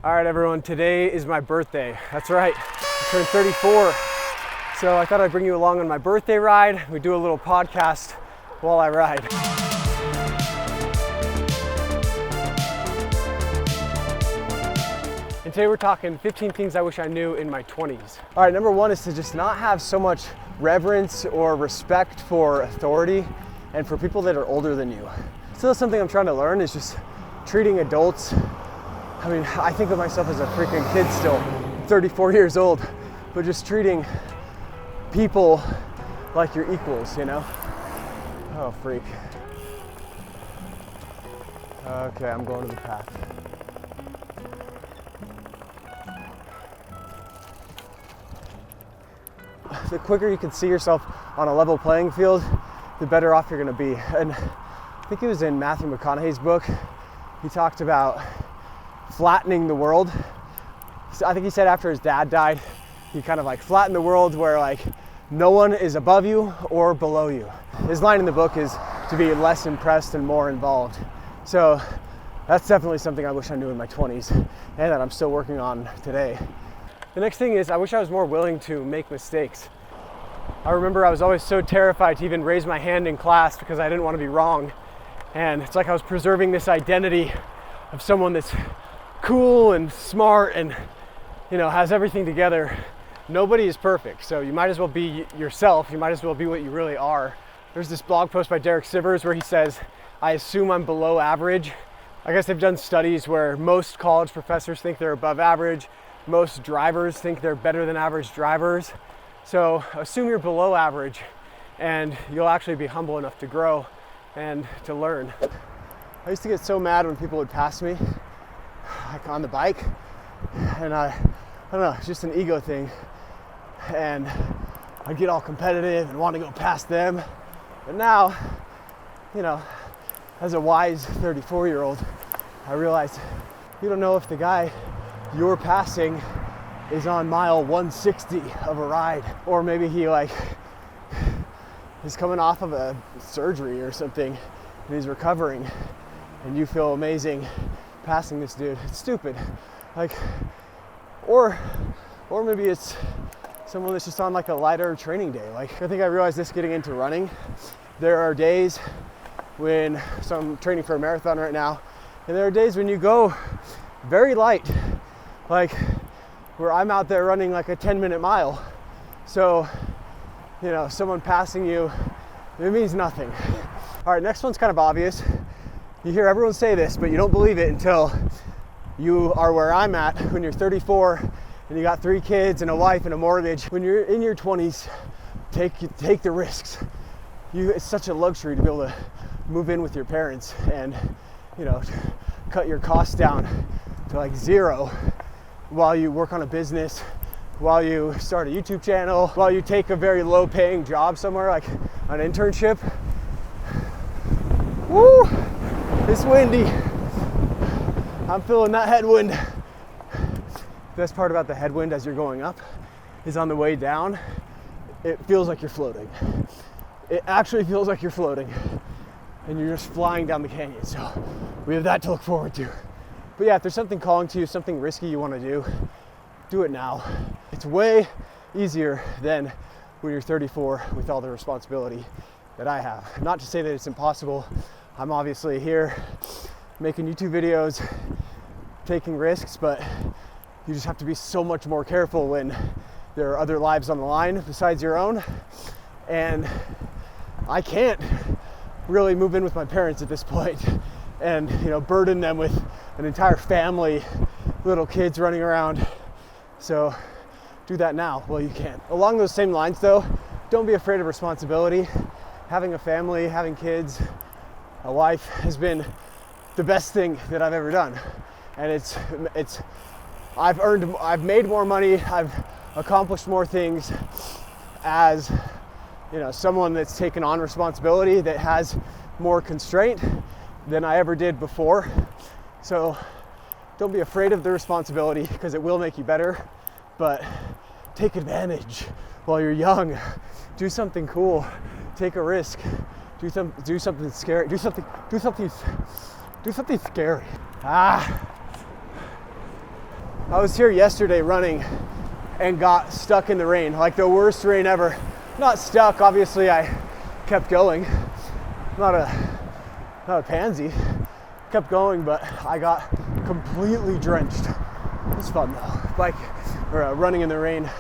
All right, everyone, today is my birthday. That's right, I turned 34. So I thought I'd bring you along on my birthday ride. We do a little podcast while I ride. And today we're talking 15 things I wish I knew in my 20s. All right, number one is to just not have so much reverence or respect for authority and for people that are older than you. Still something I'm trying to learn is just treating adults. I mean, I think of myself as a freaking kid still, 34 years old, but just treating people like your equals, you know? Oh, freak. Okay, I'm going to the path. The quicker you can see yourself on a level playing field, the better off you're gonna be. And I think it was in Matthew McConaughey's book, he talked about flattening the world. So I think he said after his dad died, he kind of like flattened the world where like no one is above you or below you. His line in the book is to be less impressed and more involved. So that's definitely something I wish I knew in my 20s and that I'm still working on today. The next thing is I wish I was more willing to make mistakes. I remember I was always so terrified to even raise my hand in class because I didn't want to be wrong. And it's like I was preserving this identity of someone that's cool and smart and, you know, has everything together. Nobody is perfect, so you might as well be yourself. You might as well be what you really are. There's this blog post by Derek Sivers where he says, I assume I'm below average. I guess they've done studies where most college professors think they're above average. Most drivers think they're better than average drivers. So assume you're below average and you'll actually be humble enough to grow and to learn. I used to get so mad when people would pass me, like on the bike, and I don't know, it's just an ego thing. And I'd get all competitive and want to go past them. But now, you know, as a wise 34-year-old, I realized you don't know if the guy you're passing is on mile 160 of a ride, or maybe he like is coming off of a surgery or something and he's recovering and you feel amazing passing this dude. It's stupid. Like, or maybe it's someone that's just on like a lighter training day. Like, I think I realized this getting into running. There are days when, so I'm training for a marathon right now, and there are days when you go very light, like where I'm out there running like a 10-minute mile. So, you know, someone passing you, it means nothing. All right, next one's kind of obvious. You hear everyone say this, but you don't believe it until you are where I'm at when you're 34 and you got 3 kids and a wife and a mortgage. When you're in your 20s, take the risks. It's such a luxury to be able to move in with your parents and, you know, cut your costs down to like zero while you work on a business, while you start a YouTube channel, while you take a very low paying job somewhere like an internship. Woo! It's windy. I'm feeling that headwind. The best part about the headwind as you're going up is on the way down, it feels like you're floating. It actually feels like you're floating and you're just flying down the canyon. So we have that to look forward to. But yeah, if there's something calling to you, something risky you want to do it now. It's way easier than when you're 34 with all the responsibility that I have. Not to say that it's impossible. I'm obviously here making YouTube videos, taking risks, but you just have to be so much more careful when there are other lives on the line besides your own. And I can't really move in with my parents at this point and, you know, burden them with an entire family, little kids running around. So do that now while you can. Along those same lines though, don't be afraid of responsibility. Having a family, having kids, a wife has been the best thing that I've ever done. And I've made more money, I've accomplished more things as, you know, someone that's taken on responsibility, that has more constraint than I ever did before. So don't be afraid of the responsibility because it will make you better, but take advantage while you're young. Do something cool, take a risk, do something scary, do something scary. I was here yesterday running and got stuck in the rain, like the worst rain ever. Not stuck, obviously I kept going. Not a pansy. Kept going, but I got completely drenched. It was fun though, running in the rain.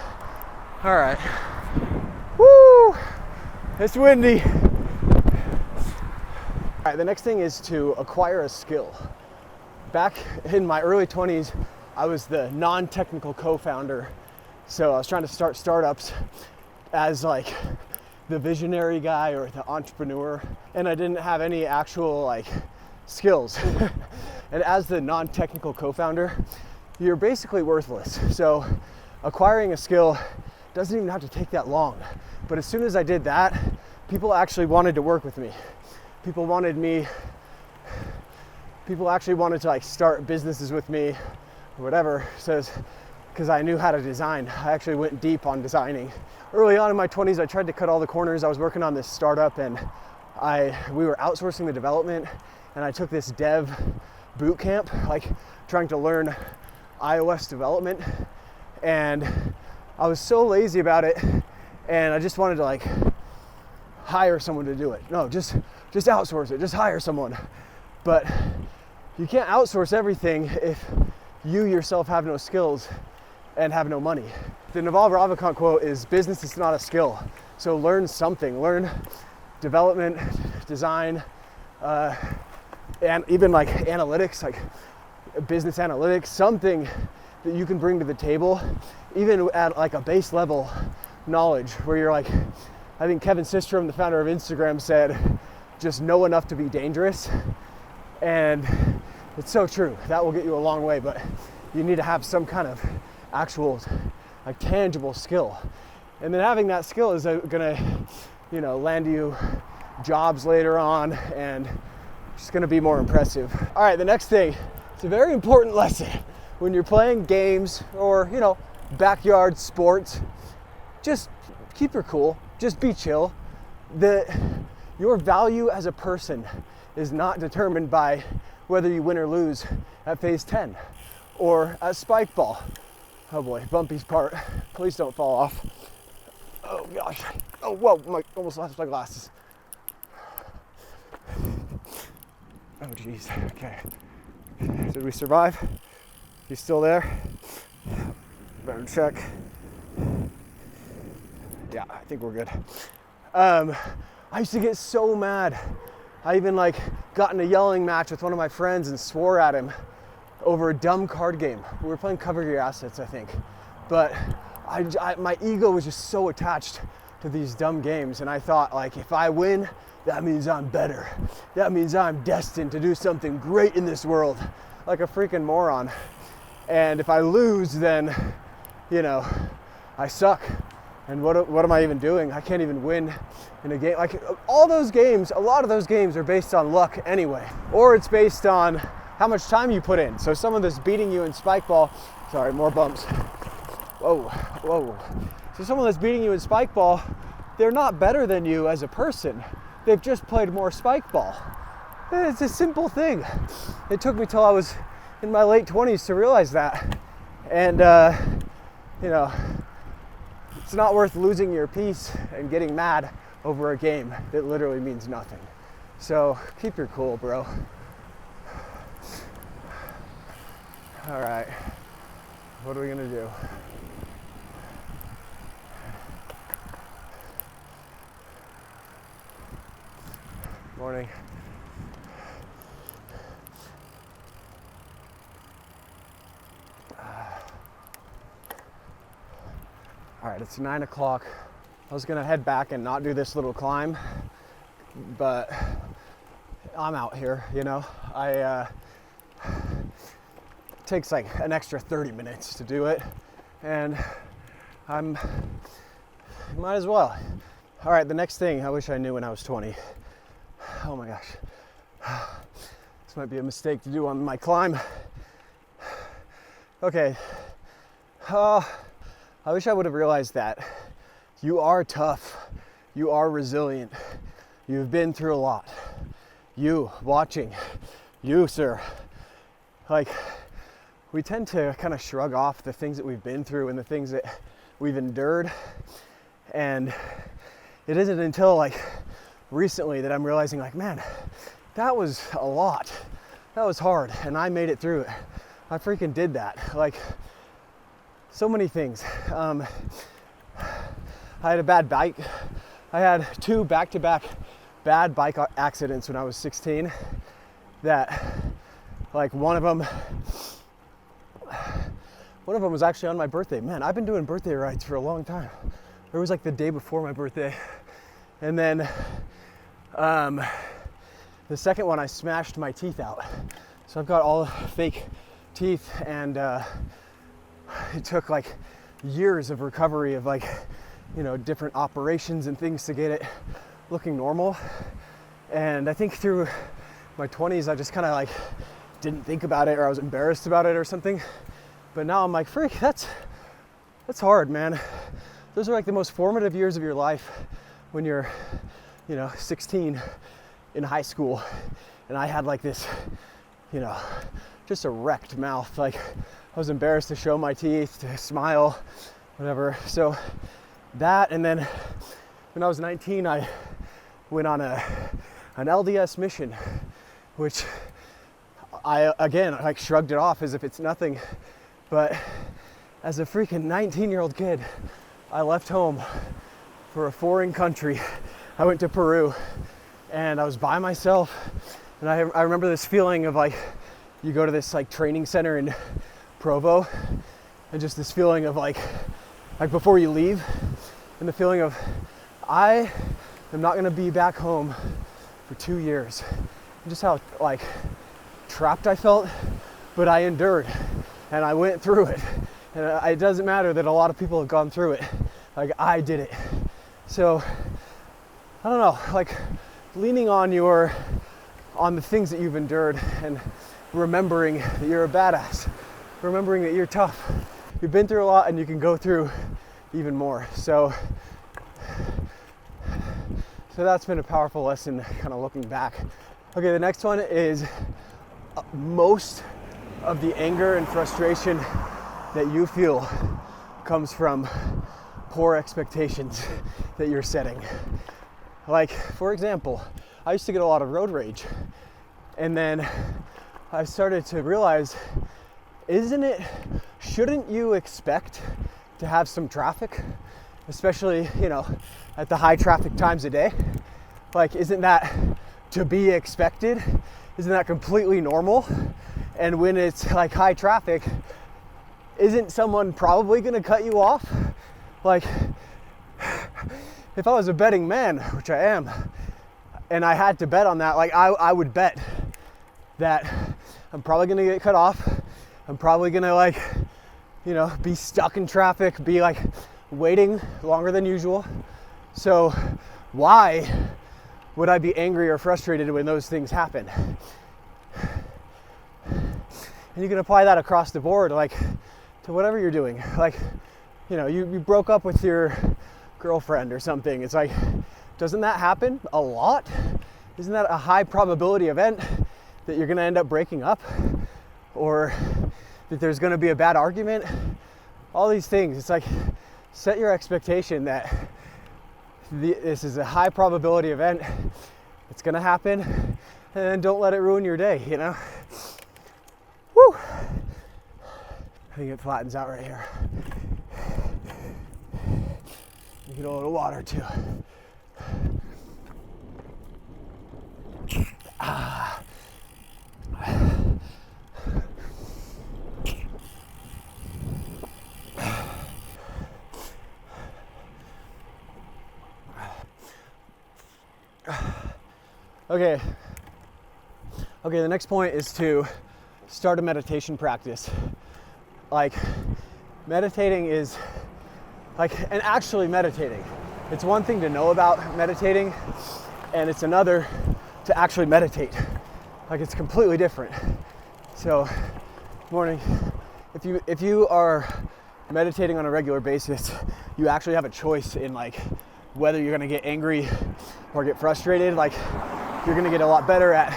All right. Woo! It's windy. All right, the next thing is to acquire a skill. Back in my early 20s, I was the non-technical co-founder. So I was trying to start startups as like the visionary guy or the entrepreneur, and I didn't have any actual like skills. And as the non-technical co-founder, you're basically worthless. So acquiring a skill doesn't even have to take that long. But as soon as I did that, people actually wanted to work with me. People actually wanted to like start businesses with me or whatever, because I knew how to design. I actually went deep on designing. Early on in my 20s, I tried to cut all the corners. I was working on this startup and we were outsourcing the development, and I took this dev boot camp, like trying to learn iOS development, and I was so lazy about it, and I just wanted to like hire someone to do it. No, just outsource it, just hire someone. But you can't outsource everything if you yourself have no skills and have no money. The Naval Ravikant quote is, business is not a skill. So learn something, learn development, design, and even like analytics, like business analytics, something that you can bring to the table, even at like a base level knowledge where you're like, I think Kevin Systrom, the founder of Instagram, said, just know enough to be dangerous. And it's so true. That will get you a long way, but you need to have some kind of actual, like tangible skill. And then having that skill is gonna, land you jobs later on, and it's gonna be more impressive. All right, the next thing, it's a very important lesson. When you're playing games or, backyard sports, just keep your cool, just be chill. Your value as a person is not determined by whether you win or lose at phase 10 or at spike ball. Oh boy, bumpy part. Please don't fall off. Oh gosh. Oh, whoa, almost lost my glasses. Oh geez, okay. Did we survive? You still there? Better check. Yeah, I think we're good. I used to get so mad. I even got in a yelling match with one of my friends and swore at him over a dumb card game. We were playing Cover Your Assets, I think. But my ego was just so attached to these dumb games, and I thought if I win, that means I'm better. That means I'm destined to do something great in this world, like a freaking moron. And if I lose, then, I suck. And what am I even doing? I can't even win in a game. All those games, a lot of those games are based on luck anyway. Or it's based on how much time you put in. So someone that's beating you in spike ball, sorry, more bumps. Whoa. So someone that's beating you in spike ball, they're not better than you as a person. They've just played more spike ball. It's a simple thing. It took me till I was in my late 20s to realize that. And, it's not worth losing your peace and getting mad over a game that literally means nothing. So keep your cool, bro. All right, what are we gonna do? Morning. All right, it's 9 o'clock. I was gonna head back and not do this little climb, but I'm out here, it takes an extra 30 minutes to do it, and might as well. All right, the next thing I wish I knew when I was 20. Oh my gosh. This might be a mistake to do on my climb. Okay. I wish I would have realized that you are tough, you are resilient, you've been through a lot. You watching, you sir, we tend to kind of shrug off the things that we've been through and the things that we've endured. And it isn't until like recently that I'm realizing like, man, that was a lot. That was hard, and I made it through it. I freaking did that. Like, so many things. I had a bad bike. I had 2 back-to-back bad bike accidents when I was 16 that, like, one of them was actually on my birthday. Man, I've been doing birthday rides for a long time. It was like the day before my birthday. And then the second one, I smashed my teeth out. So I've got all fake teeth, and it took like years of recovery of like, you know, different operations and things to get it looking normal. And I think through my 20s, I just kind of like didn't think about it, or I was embarrassed about it or something. But now I'm like, freak, that's hard, man. Those are like the most formative years of your life when you're, you know, 16 in high school. And I had like this, you know, just a wrecked mouth. Like, I was embarrassed to show my teeth, to smile, whatever. So that, and then when I was 19, I went on an LDS mission, which I, again, like shrugged it off as if it's nothing. But as a freaking 19-year-old kid, I left home for a foreign country. I went to Peru, and I was by myself. And I remember this feeling of like, you go to this like training center in Provo, and just this feeling of like before you leave, and the feeling of, I am not gonna be back home for 2 years. And just how like trapped I felt, but I endured, and I went through it. And it doesn't matter that a lot of people have gone through it. Like, I did it. So, I don't know, like leaning on the things that you've endured, and remembering that you're a badass, remembering that you're tough. You've been through a lot, and you can go through even more. So that's been a powerful lesson, kind of looking back. Okay, the next one is most of the anger and frustration that you feel comes from poor expectations that you're setting. Like, for example, I used to get a lot of road rage, and then I started to realize, shouldn't you expect to have some traffic, especially, you know, at the high traffic times of day? Like, isn't that to be expected? Isn't that completely normal? And when it's like high traffic, isn't someone probably gonna cut you off? Like, if I was a betting man, which I am, and I had to bet on that, like I would bet that I'm probably gonna get cut off. I'm probably gonna, like, you know, be stuck in traffic, be like waiting longer than usual. So why would I be angry or frustrated when those things happen? And you can apply that across the board, like to whatever you're doing. Like, you know, you broke up with your girlfriend or something. It's like, doesn't that happen a lot? Isn't that a high probability event that you're gonna end up breaking up? Or that there's gonna be a bad argument? All these things. It's like, set your expectation that this is a high probability event. It's gonna happen, and then don't let it ruin your day, you know? Woo! I think it flattens out right here. You get a little water too. Okay, the next point is to start a meditation practice. Like, meditating is like, and actually meditating. It's one thing to know about meditating, and it's another to actually meditate. Like, it's completely different. So, morning, if you are meditating on a regular basis, you actually have a choice in like whether you're gonna get angry or get frustrated. Like, you're gonna get a lot better at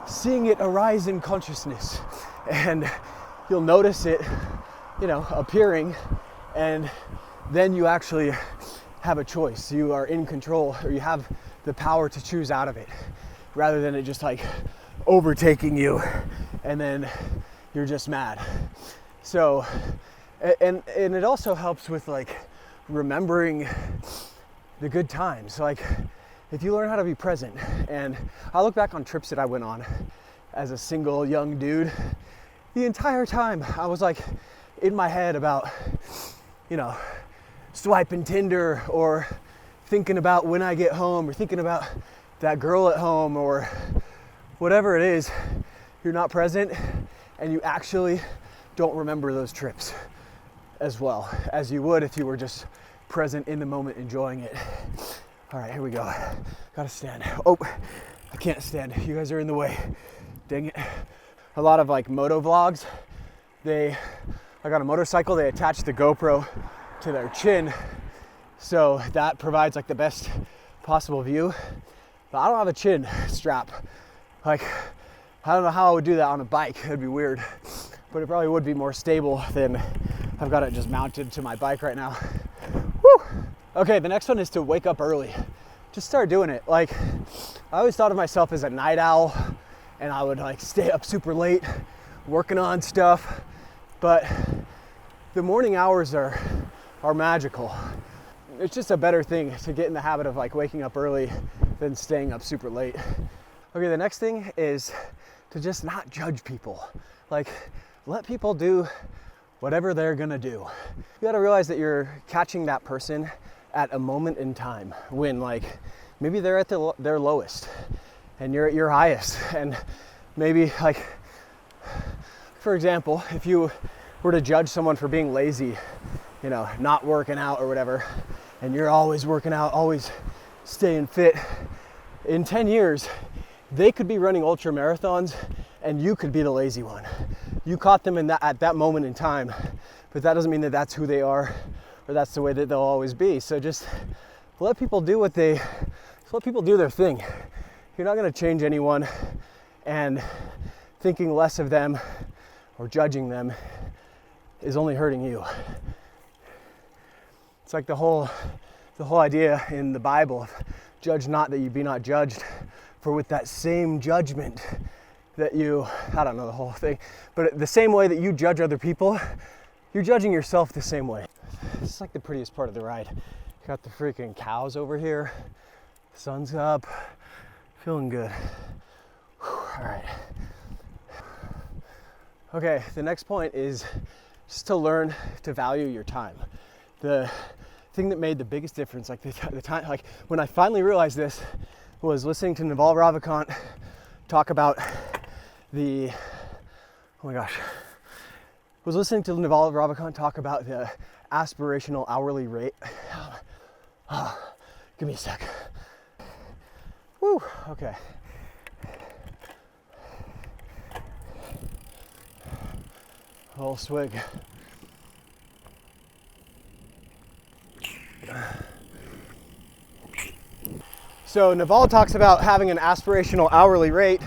seeing it arise in consciousness and you'll notice it, appearing, and then you actually have a choice. You are in control, or you have the power to choose out of it, rather than it just like overtaking you and then you're just mad. So, and it also helps with like remembering the good times. Like if you learn how to be present, and I look back on trips that I went on as a single young dude, the entire time I was like in my head about, swiping Tinder, or thinking about when I get home, or thinking about that girl at home, or whatever it is. You're not present, and you actually don't remember those trips as well as you would if you were just present in the moment, enjoying it. All right, here we go. Gotta stand. Oh, I can't stand. You guys are in the way. Dang it. A lot of like moto vlogs, I got a motorcycle, they attach the GoPro to their chin, so that provides like the best possible view. But I don't have a chin strap. Like, I don't know how I would do that on a bike. It'd be weird, but it probably would be more stable than I've got it just mounted to my bike right now. Woo! Okay, the next one is to wake up early. Just start doing it. Like, I always thought of myself as a night owl, and I would like stay up super late working on stuff, but the morning hours are magical. It's just a better thing to get in the habit of like waking up early than staying up super late. Okay, the next thing is to just not judge people. Like, let people do whatever they're gonna do. You gotta realize that you're catching that person at a moment in time when like maybe they're at their lowest and you're at your highest. And maybe like, for example, if you were to judge someone for being lazy, not working out or whatever, and you're always working out, always staying fit, in 10 years, they could be running ultra marathons and you could be the lazy one. You caught them at that moment in time, but that doesn't mean that that's who they are or that's the way that they'll always be. So just let people do let people do their thing. You're not gonna change anyone, and thinking less of them or judging them is only hurting you. It's like the whole idea in the Bible, judge not that you be not judged, for with that same judgment that I don't know the whole thing, but the same way that you judge other people, you're judging yourself the same way. This is like the prettiest part of the ride. Got the freaking cows over here, sun's up, feeling good. Whew, all right. Okay, the next point is just to learn to value your time. The thing that made the biggest difference, like the time, like when I finally realized this, was listening to Naval Ravikant talk about the aspirational hourly rate. Give me a sec. Woo, okay. A little swig. So Naval talks about having an aspirational hourly rate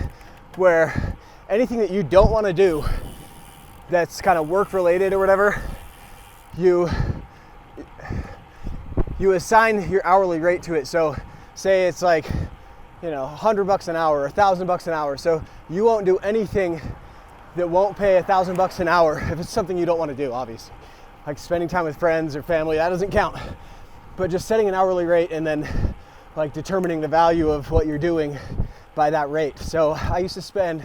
where anything that you don't want to do that's kind of work related or whatever, you assign your hourly rate to it. So say it's like, $100 an hour or $1,000 an hour. So you won't do anything that won't pay $1,000 an hour if it's something you don't want to do, obviously. Like spending time with friends or family, that doesn't count. But just setting an hourly rate and then like determining the value of what you're doing by that rate. So I used to spend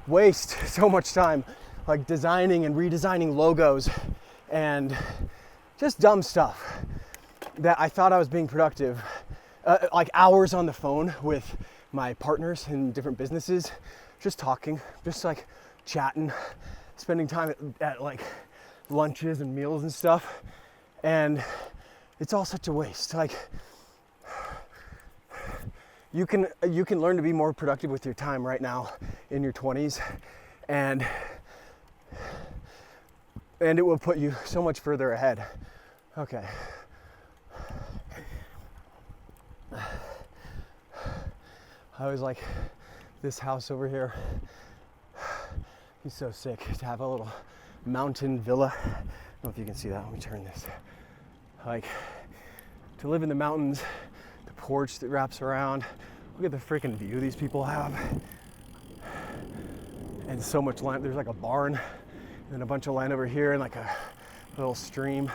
waste so much time like designing and redesigning logos and just dumb stuff that I thought I was being productive. Like hours on the phone with my partners in different businesses, just talking, just like chatting, spending time at like lunches and meals and stuff. And it's all such a waste. Like you can learn to be more productive with your time right now in your 20s, and it will put you so much further ahead. Okay. I was like, this house over here, He's so sick to have a little mountain villa. I don't know if you can see that. Let me turn this. Like, to live in the mountains, the porch that wraps around. Look at the freaking view these people have. And so much land. There's like a barn and then a bunch of land over here and like a little stream.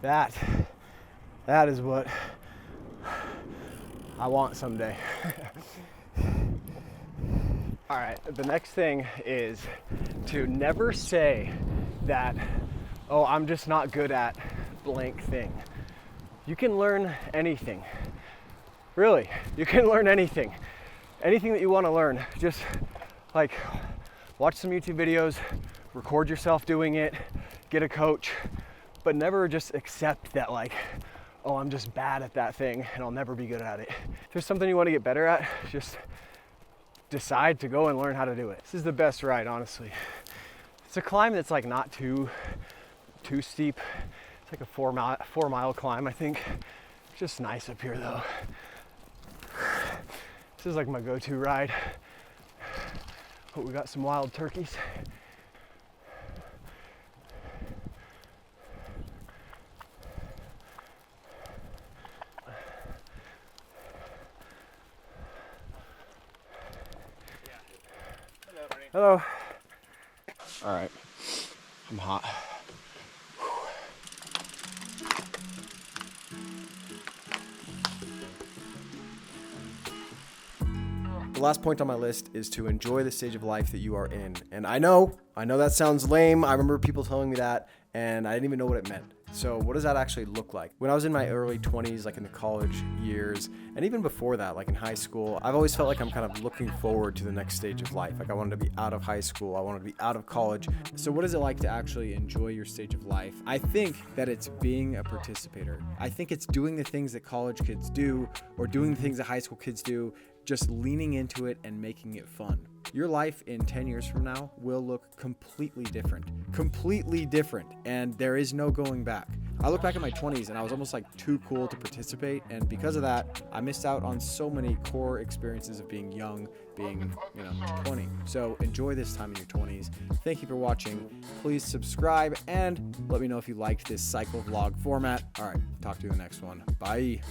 That is what I want someday. All right, the next thing is to never say that, oh, I'm just not good at blank thing. You can learn anything. Really, you can learn anything. Anything that you want to learn. Just like watch some YouTube videos, record yourself doing it, get a coach, but never just accept that like, oh, I'm just bad at that thing and I'll never be good at it. If there's something you want to get better at, just decide to go and learn how to do it. This is the best ride, honestly. It's a climb that's like not too steep. It's like a 4 mile climb, I think. It's just nice up here though. This is like my go-to ride. Oh, we got some wild turkeys. Hello. All right, I'm hot. The last point on my list is to enjoy the stage of life that you are in. And I know that sounds lame. I remember people telling me that and I didn't even know what it meant. So what does that actually look like? When I was in my early 20s, like in the college years, and even before that, like in high school, I've always felt like I'm kind of looking forward to the next stage of life. Like I wanted to be out of high school. I wanted to be out of college. So what is it like to actually enjoy your stage of life? I think that it's being a participator. I think it's doing the things that college kids do or doing the things that high school kids do, just leaning into it and making it fun. Your life in 10 years from now will look completely different, and there is no going back. I look back at my 20s and I was almost like too cool to participate, and because of that, I missed out on so many core experiences of being young, being 20. So enjoy this time in your 20s. Thank you for watching. Please subscribe and let me know if you liked this cycle vlog format. All right, talk to you in the next one. Bye.